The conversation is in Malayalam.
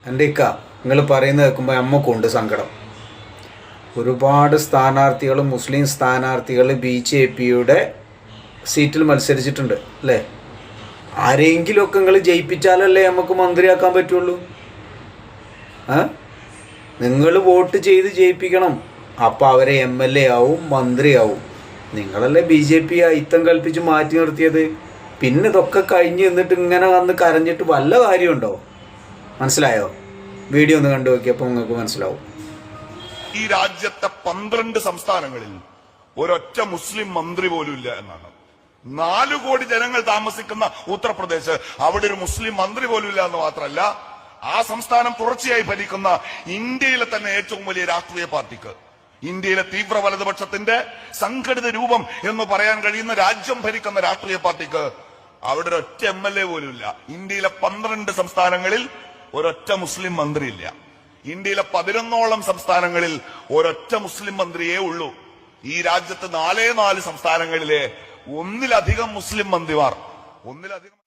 എൻ്റെ ഇക്ക നിങ്ങൾ പറയുന്നത് കേൾക്കുമ്പോൾ അമ്മക്കുണ്ട് സങ്കടം. ഒരുപാട് സ്ഥാനാർത്ഥികൾ, മുസ്ലിം സ്ഥാനാർത്ഥികൾ BJPയുടെ സീറ്റിൽ മത്സരിച്ചിട്ടുണ്ട് അല്ലേ? ആരെങ്കിലുമൊക്കെ നിങ്ങൾ ജയിപ്പിച്ചാലല്ലേ നമുക്ക് മന്ത്രിയാക്കാൻ പറ്റുള്ളൂ. നിങ്ങൾ വോട്ട് ചെയ്ത് ജയിപ്പിക്കണം. അപ്പോൾ അവരെ MLA ആവും, മന്ത്രിയാവും. നിങ്ങളല്ലേ BJP അയിത്തം കൽപ്പിച്ച് മാറ്റി നിർത്തിയത്. പിന്നെ ഇതൊക്കെ കഴിഞ്ഞ് എന്നിട്ട് ഇങ്ങനെ വന്ന് കരഞ്ഞിട്ട് വല്ല കാര്യമുണ്ടോ? മനസ്സിലായോ? വീഡിയോ ഒന്ന് കണ്ടു നോക്കിയപ്പോൾ നിങ്ങൾക്ക് മനസ്സിലാവും. ഈ രാജ്യത്തെ 12 സംസ്ഥാനങ്ങളിൽ ഒരൊറ്റ മുസ്ലിം മന്ത്രി പോലും ഇല്ല എന്നാണ്. 4 കോടി ജനങ്ങൾ താമസിക്കുന്ന ഉത്തർപ്രദേശ്, അവിടെ ഒരു മുസ്ലിം മന്ത്രി പോലും ഇല്ല എന്ന് മാത്രമല്ല, ആ സംസ്ഥാനം തുടർച്ചയായി ഭരിക്കുന്ന ഇന്ത്യയിലെ തന്നെ ഏറ്റവും വലിയ രാഷ്ട്രീയ പാർട്ടിക്ക്, ഇന്ത്യയിലെ തീവ്ര വലതുപക്ഷത്തിന്റെ സംഘടിത രൂപം എന്ന് പറയാൻ കഴിയുന്ന രാജ്യം ഭരിക്കുന്ന രാഷ്ട്രീയ പാർട്ടിക്ക് അവിടെ ഒരൊറ്റ MLA പോലും ഇല്ല. ഇന്ത്യയിലെ 12 സംസ്ഥാനങ്ങളിൽ ഒരൊറ്റ മുസ്ലിം മന്ത്രി ഇല്ല. ഇന്ത്യയിലെ 11ഓളം സംസ്ഥാനങ്ങളിൽ ഒരൊറ്റ മുസ്ലിം മന്ത്രിയേ ഉള്ളൂ. ഈ രാജ്യത്ത് 4 സംസ്ഥാനങ്ങളിലെ ഒന്നിലധികം മുസ്ലിം മന്ത്രിമാർ, ഒന്നിലധികം